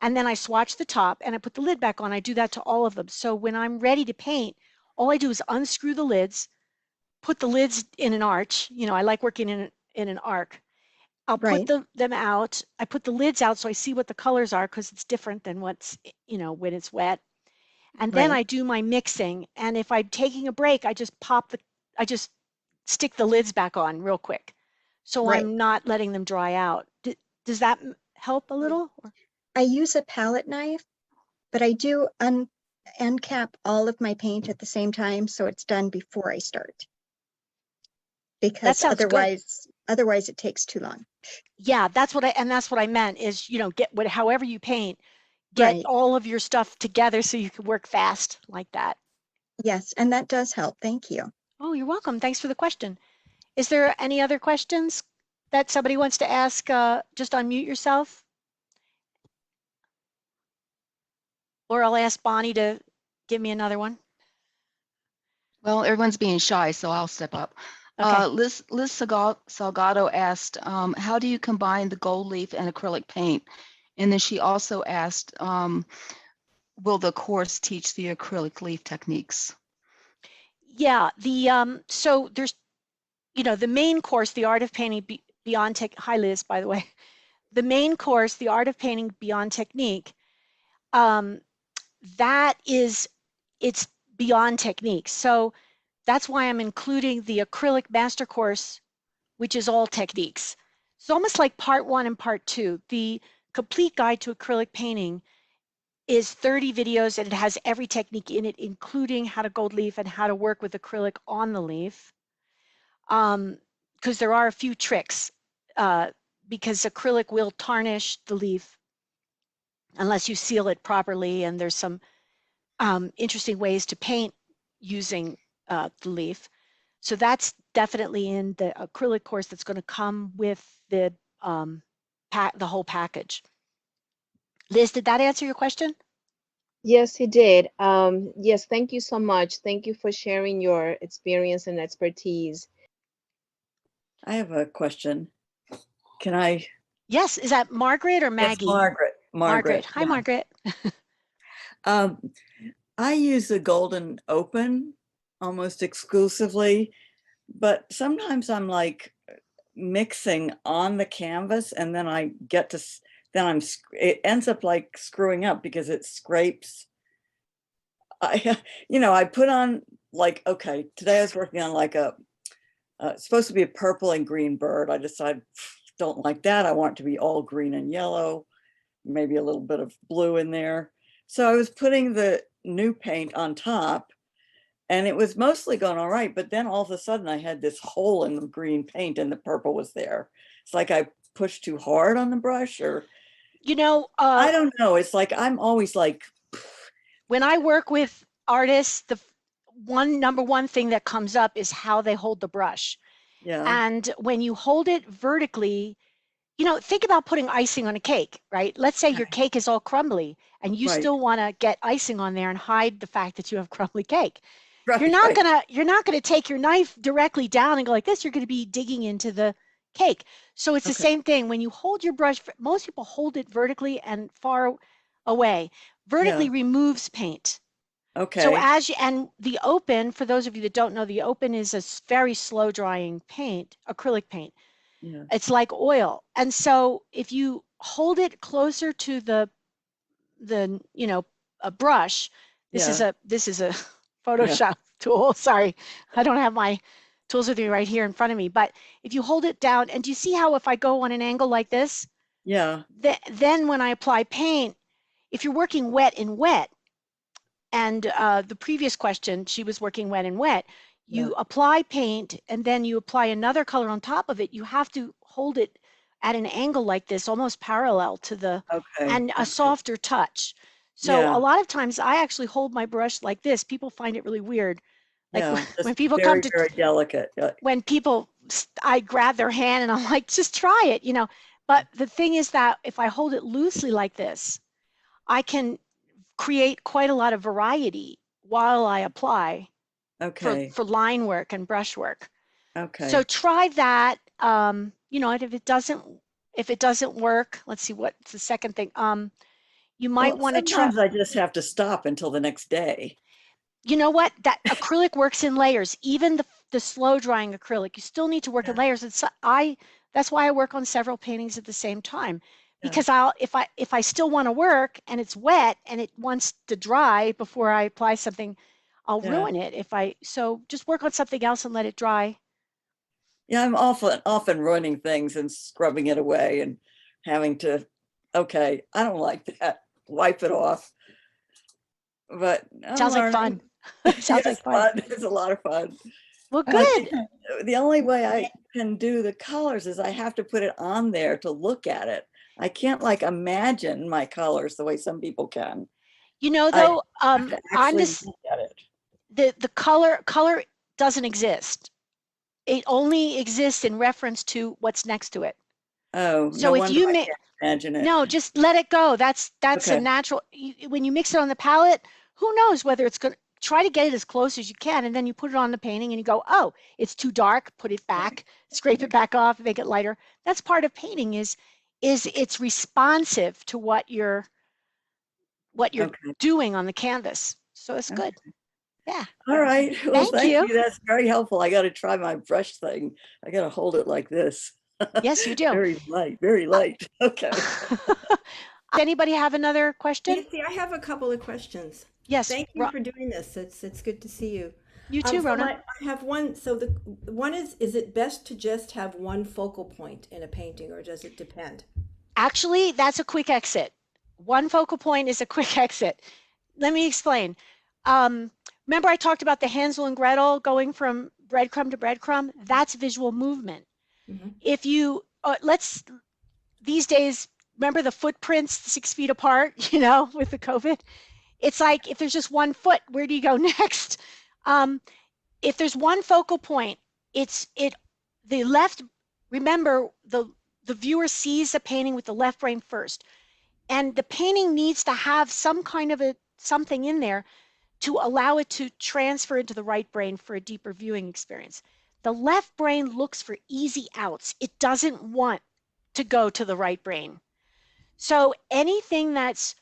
And then I swatch the top and I put the lid back on. I do that to all of them. So when I'm ready to paint, all I do is unscrew the lids, put the lids in an arch. I like working in an arc. I'll put right, them out. I put the lids out so I see what the colors are, because it's different than when it's wet. And then right, I do my mixing. And if I'm taking a break, I just stick the lids back on real quick. So right. I'm not letting them dry out. Does that help a little? I use a palette knife, but I do uncap all of my paint at the same time, so it's done before I start. That Because sounds good. otherwise it takes too long. Yeah, that's what I meant is, get however you paint, get Right, all of your stuff together so you can work fast like that. yes, and that does help. Thank you. Oh, you're welcome. Thanks for the question. Is there any other questions that somebody wants to ask? Just unmute yourself, or I'll ask Bonnie to give me another one. Well, everyone's being shy, so I'll step up. Okay. Liz Salgado asked, how do you combine the gold leaf and acrylic paint? And then she also asked, will the course teach the acrylic leaf techniques? Yeah. So there's the main course, the art of painting beyond tech. Hi, Liz, by the way. The main course, the art of painting beyond technique. Um, it's beyond technique. So that's why I'm including the acrylic master course, which is all techniques. It's almost like part 1 and part 2. The complete guide to acrylic painting is 30 videos, and it has every technique in it, including how to gold leaf and how to work with acrylic on the leaf. Because there are a few tricks, because acrylic will tarnish the leaf unless you seal it properly, and there's some interesting ways to paint using the leaf. So that's definitely in the acrylic course that's going to come with the the whole package. Liz, did that answer your question? Yes, he did. Yes, thank you so much. Thank you for sharing your experience and expertise. I have a question. Can I? Yes. Is that Margaret or Yes, Maggie? Margaret. Margaret. Hi, Yeah. Margaret. I use the Golden Open almost exclusively, but sometimes I'm like mixing on the canvas, and then I get to, it ends up like screwing up because it scrapes. I put on, like, okay, today I was working on like it's supposed to be a purple and green bird. I decided, don't like that. I want it to be all green and yellow, maybe a little bit of blue in there. So I was putting the new paint on top, and it was mostly going all right. But then all of a sudden I had this hole in the green paint and the purple was there. It's like I pushed too hard on the brush, or I don't know. It's like I'm always like, when I work with artists, the number one thing that comes up is how they hold the brush. yeah, And when you hold it vertically, think about putting icing on a cake, right? Let's say your cake is all crumbly and you right. still want to get icing on there and hide the fact that you have crumbly cake. Right, You're not right. gonna take your knife directly down and go like this. You're gonna be digging into the cake. So it's the Okay. same thing when you hold your brush. Most people hold it vertically and far away. Vertically Yeah. removes paint. So Okay. as you, and the open, for those of you that don't know, the open is a very slow drying paint, acrylic paint. Yeah. It's like oil. And so if you hold it closer to the a brush, Yeah. this is a Yeah. Photoshop tool. Sorry, I don't have my tools with me right here in front of me. But if you hold it down, and do you see how if I go on an angle like this, Yeah. then when I apply paint, if you're working wet in wet, and the previous question, she was working wet and wet, Yeah. you apply paint and then you apply another color on top of it. You have to hold it at an angle like this, almost parallel to the, Okay. and a Okay. softer touch. So a Yeah. lot of times I actually hold my brush like this. People find it really weird. Like Yeah. when Just people come very, to, very delicate. when people, I grab their hand and I'm like, just try it. But the thing is that if I hold it loosely like this, I can create quite a lot of variety while I apply Okay. for line work and brush work. So Okay. try that. And if it doesn't work, let's see what's the second thing. You might Well, want to try. sometimes I just have to stop until the next day. You know what? That acrylic works in layers. Even the slow drying acrylic, you still need to work in Yeah. layers. That's why I work on several paintings at the same time. Yeah. Because if I still want to work and it's wet and it wants to dry before I apply something, I'll Yeah. ruin it so just work on something else and let it dry. Yeah. I'm often running things and scrubbing it away and having to, okay, I don't like that. Wipe it off. But I'm Sounds like learning. fun. Sounds Yes, like fun. fun. It's a lot of fun. Well, But good. the only way I can do the colors is I have to put it on there to look at it. I can't like imagine my colors the way some people can. I Though, have to I'm actually just look at it. the color doesn't exist. It only exists in reference to what's next to it. Oh, no So if wonder you I mix, can't imagine it. no, just let it go. That's a Okay. natural. When you mix it on the palette, who knows whether it's going to try to get it as close as you can, and then you put it on the painting and you go, oh, it's too dark. Put it back, scrape it back off, make it lighter. That's part of painting is it's responsive to what you're Okay. doing on the canvas. So it's good. Okay. Yeah. All right. Well, Thank thank you. you. That's very helpful. I got to try my brush thing. I got to hold it like this. Yes, you do. Very light, very light. Okay. Anybody have another question? Nancy, I have a couple of questions. Yes, Thank you for doing this. It's good to see you. you too, So Rona. I have one. So the one is it best to just have one focal point in a painting, or does it depend? Actually, that's a quick exit. One focal point is a quick exit. Let me explain. Um, Remember I talked about the Hansel and Gretel going from breadcrumb to breadcrumb? That's visual movement. Hmm. If you, these days, remember the footprints 6 feet apart, with the COVID? It's like if there's just one foot, where do you go next? Um, if there's one focal point, the left, remember the viewer sees the painting with the left brain first. And the painting needs to have some kind of something in there to allow it to transfer into the right brain for a deeper viewing experience. The left brain looks for easy outs. It doesn't want to go to the right brain. So anything that's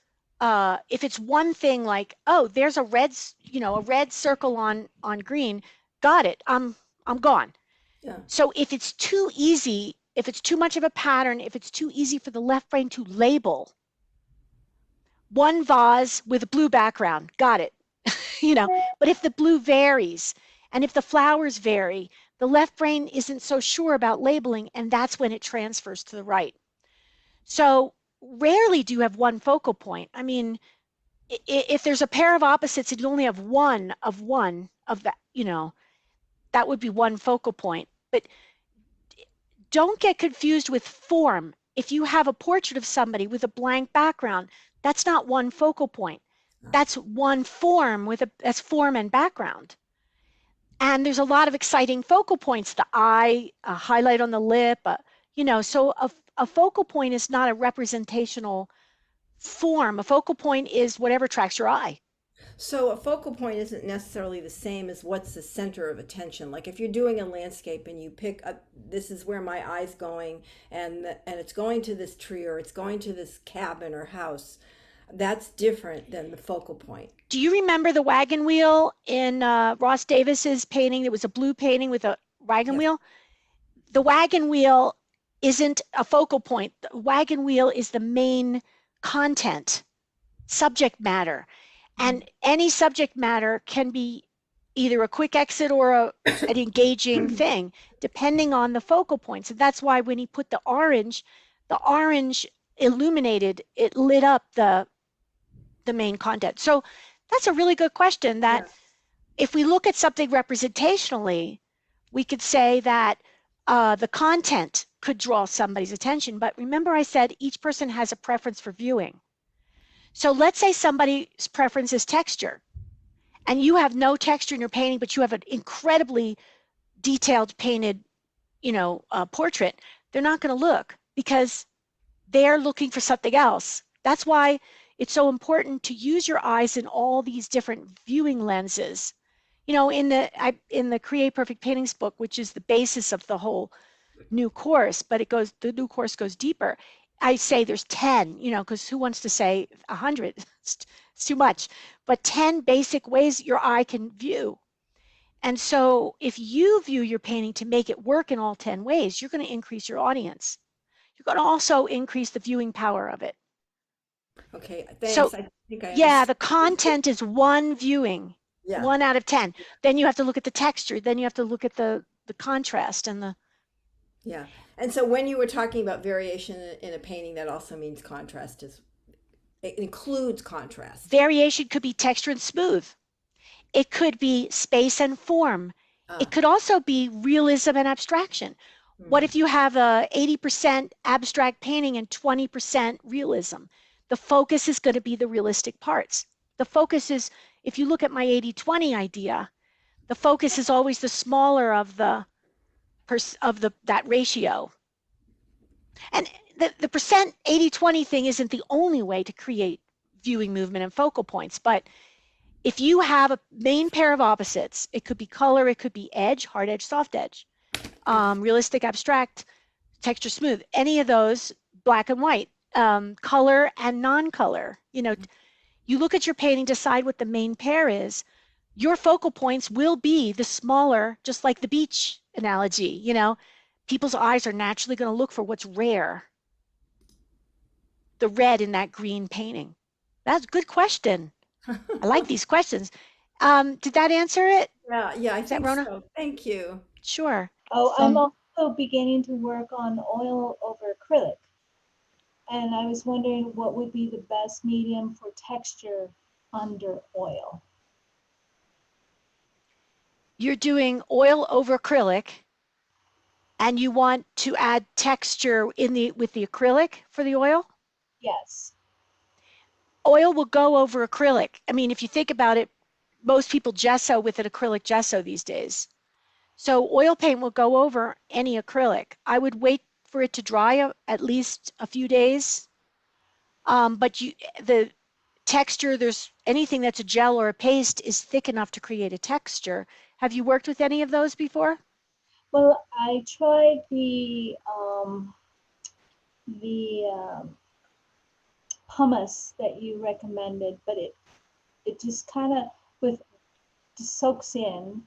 if it's one thing like, oh, there's a red circle on green, got it. I'm gone. Yeah. So if it's too easy, if it's too much of a pattern, if it's too easy for the left brain to label one vase with a blue background, got it. But if the blue varies and if the flowers vary, the left brain isn't so sure about labeling, and that's when it transfers to the right. So rarely do you have one focal point. I mean, if there's a pair of opposites and you only have one of that, that would be one focal point. But don't get confused with form. If you have a portrait of somebody with a blank background, that's not one focal point. That's one form that's form and background. And there's a lot of exciting focal points, the eye, a highlight on the lip, so a focal point is not a representational form. A focal point is whatever attracts your eye. So a focal point isn't necessarily the same as what's the center of attention. Like if you're doing a landscape and you pick up, this is where my eye's going, and it's going to this tree or it's going to this cabin or house. That's different than the focal point. Do you remember the wagon wheel in Ross Davis's painting? It was a blue painting with a wagon Yes. wheel. The wagon wheel isn't a focal point. The wagon wheel is the main content, subject matter. And any subject matter can be either a quick exit or an engaging thing, depending on the focal points. And that's why when he put the orange illuminated, it lit up the main content. So that's a really good question that Yeah. if we look at something representationally, we could say that the content could draw somebody's attention. But remember I said each person has a preference for viewing. So let's say somebody's preference is texture and you have no texture in your painting, but you have an incredibly detailed painted, portrait. They're not going to look because they're looking for something else. That's why it's so important to use your eyes in all these different viewing lenses. In the Create Perfect Paintings book, which is the basis of the whole new course, but the new course goes deeper. I say there's 10, because who wants to say 100? It's too much. But 10 basic ways your eye can view. And so if you view your painting to make it work in all 10 ways, you're going to increase your audience. You're going to also increase the viewing power of it. Okay. So Thanks. I think I yeah, understand. the content is one viewing, Yeah. 1 out of 10. Then you have to look at the texture. Then you have to look at the contrast and the Yeah. And so when you were talking about variation in a painting, that also means contrast is it includes contrast. variation could be texture and smooth. It could be space and form. It Ah. could also be realism and abstraction. What Hmm. if you have a 80% abstract painting and 20% realism? The focus is going to be the realistic parts. The focus is, if you look at my 80-20 idea, the focus is always the smaller of that ratio. And the percent 80-20 thing isn't the only way to create viewing movement and focal points, but if you have a main pair of opposites, it could be color, it could be edge, hard edge, soft edge, realistic, abstract, texture, smooth, any of those, black and white, color and non-color. You look at your painting, decide what the main pair is. Your focal points will be the smaller, just like the beach analogy. People's eyes are naturally going to look for what's rare, the red in that green painting. That's a good question. I like these questions. Did that answer it? Yeah, yeah, I Is that think Rona? so. Thank you. Sure. Oh, I'm Some, also beginning to work on oil over acrylic. And I was wondering what would be the best medium for texture under oil. You're doing oil over acrylic and you want to add texture with the acrylic for the oil. Yes. Oil will go over acrylic. I mean, if you think about it, most people gesso with an acrylic gesso these days. So oil paint will go over any acrylic. I would wait for it to dry at least a few days. But the texture, there's anything that's a gel or a paste is thick enough to create a texture. Have you worked with any of those before? Well, I tried the pumice that you recommended, but it just kind of with just soaks in.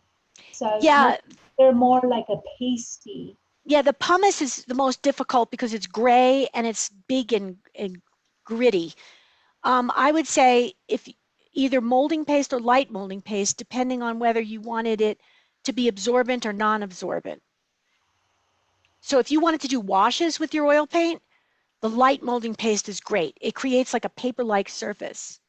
So I was Yeah, they're more like a pasty. yeah, the pumice is the most difficult because it's gray and it's big and gritty. I would say if either molding paste or light molding paste, depending on whether you wanted it to be absorbent or non-absorbent. So if you wanted to do washes with your oil paint, the light molding paste is great. It creates like a paper-like surface.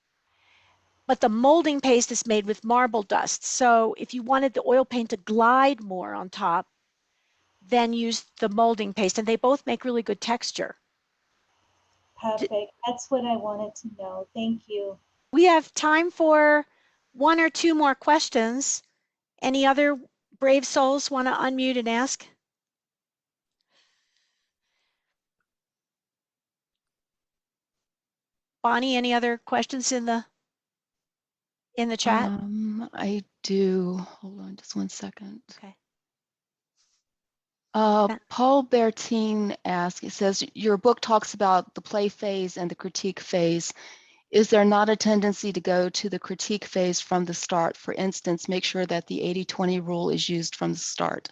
But the molding paste is made with marble dust. So if you wanted the oil paint to glide more on top, then use the molding paste. And they both make really good texture. Perfect. That's what I wanted to know. Thank you. We have time for 1 or 2 more questions. Any other brave souls want to unmute and ask? Bonnie, any other questions in the in the chat? I do. Hold on just one second. Okay. Paul Bertine asks, it says, your book talks about the play phase and the critique phase. Is there not a tendency to go to the critique phase from the start? For instance, make sure that the 80-20 rule is used from the start.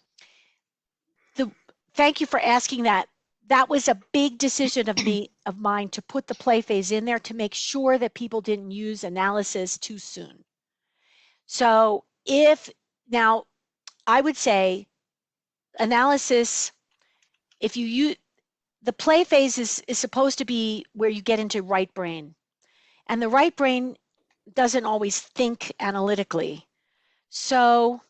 Thank you for asking that. That was a big decision of mine to put the play phase in there to make sure that people didn't use analysis too soon. So now I would say analysis, if you use the play phase is supposed to be where you get into right brain. And the right brain doesn't always think analytically. So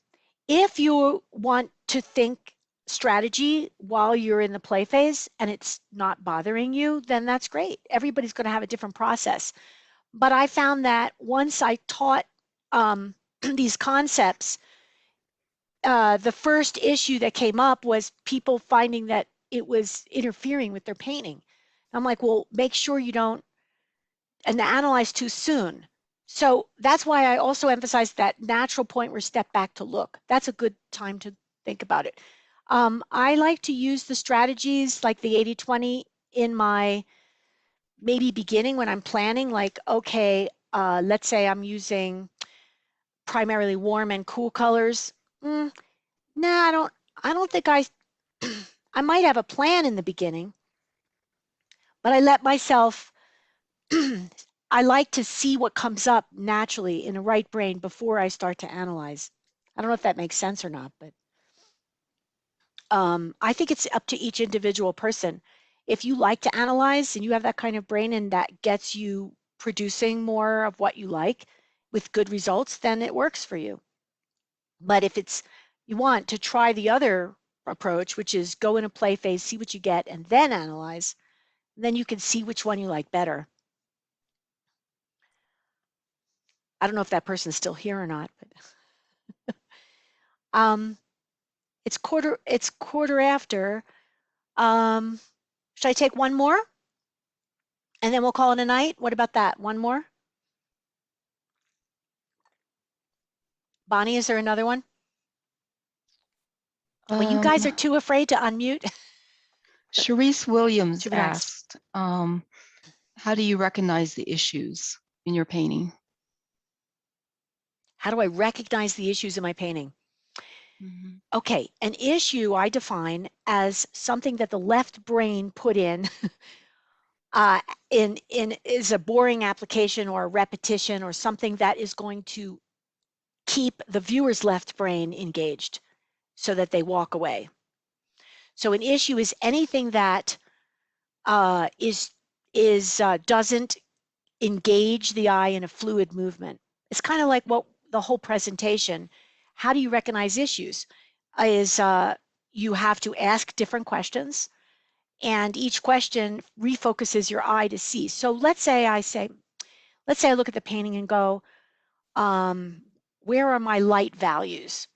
if you want to think strategy while you're in the play phase and it's not bothering you, then that's great. Everybody's going to have a different process. But I found that once I taught these concepts, the first issue that came up was people finding that it was interfering with their painting. I'm like, well, make sure you don't analyze too soon. So that's why I also emphasize that natural point where step back to look. That's a good time to think about it. I like to use the strategies like the 80-20 in my maybe beginning when I'm planning, like, okay, let's say I'm using primarily warm and cool colors. Nah, I don't think I might have a plan in the beginning, but I let myself I like to see what comes up naturally in a right brain before I start to analyze. I don't know if that makes sense or not, but I think it's up to each individual person. If you like to analyze and you have that kind of brain and that gets you producing more of what you like with good results, then it works for you. But if you want to try the other approach, which is go in a play phase, see what you get, and then analyze, then you can see which one you like better. I don't know if that person's still here or not, but it's quarter after. Should I take one more? And then we'll call it a night? What about that? One more? Bonnie, is there another one? Well, you guys are too afraid to unmute. Sharice Williams Too nice. asked, how do you recognize the issues in your painting? How do I recognize the issues in my painting? Mhm. Okay, an issue I define as something that the left brain put in is a boring application or a repetition or something that is going to keep the viewer's left brain engaged so that they walk away. So an issue is anything that doesn't engage the eye in a fluid movement. It's kind of like what the whole presentation. How do you recognize issues? Is you have to ask different questions, and each question refocuses your eye to see. So let's say I look at the painting and go, where are my light values?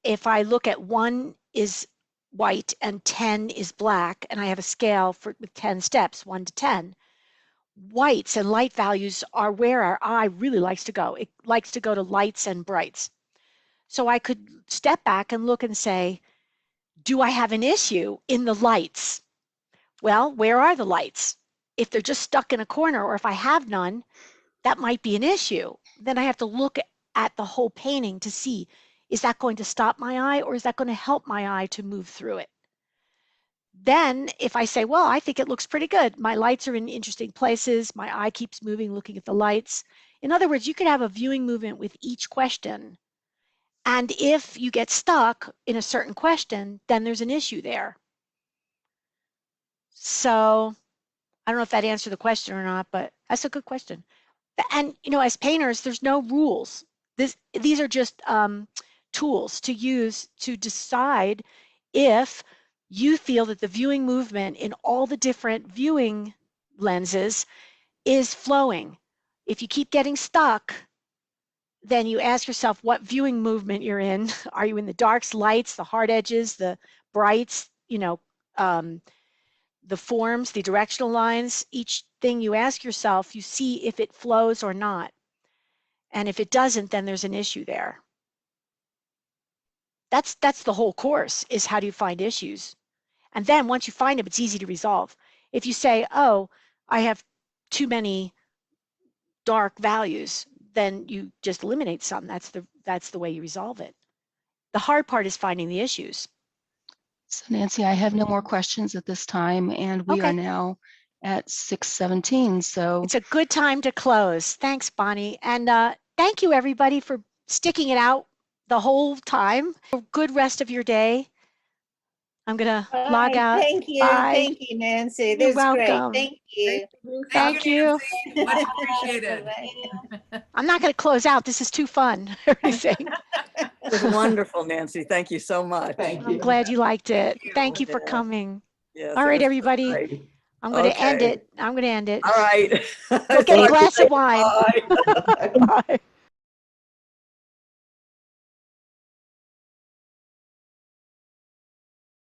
If I look at 1 is white and 10 is black, and I have a scale with 10 steps, 1 to 10, whites and light values are where our eye really likes to go. It likes to go to lights and brights. So I could step back and look and say, do I have an issue in the lights? Well, where are the lights? If they're just stuck in a corner, or if I have none, that might be an issue. Then I have to look at the whole painting to see, is that going to stop my eye or is that going to help my eye to move through it? Then if I say, well, I think it looks pretty good. My lights are in interesting places. My eye keeps moving, looking at the lights. In other words, you could have a viewing movement with each question. And if you get stuck in a certain question, then there's an issue there. So I don't know if that answered the question or not, but that's a good question. And, as painters, there's no rules. These are just tools to use to decide if you feel that the viewing movement in all the different viewing lenses is flowing. If you keep getting stuck, then you ask yourself what viewing movement you're in. Are you in the darks, lights, the hard edges, the brights, the forms, the directional lines? Each thing you ask yourself, you see if it flows or not. And if it doesn't, then there's an issue there. That's the whole course, is how do you find issues? And then once you find them, it's easy to resolve. If you say, oh, I have too many dark values, then you just eliminate some. That's the way you resolve it. The hard part is finding the issues. So Nancy, I have no more questions at this time, and we are Okay. now at 6:17. So It's a good time to close. Thanks, Bonnie. And thank you, everybody, for sticking it out the whole time. Good rest of your day. I'm going to All log right, out. Thank Bye. you, Nancy. You're That's great. welcome. Thank you. Thank you. Nancy. Much appreciated. I'm not going to close out. This is too fun. Everything. It was wonderful, Nancy. Thank you so much. Thank I'm you. glad you liked it. you. Thank you for Yeah. coming. Yes, All it right, was everybody. great. I'm going to end Okay. it. I'm going to end it. All right. Go get a Talk to glass you of wine. later. Bye. Bye.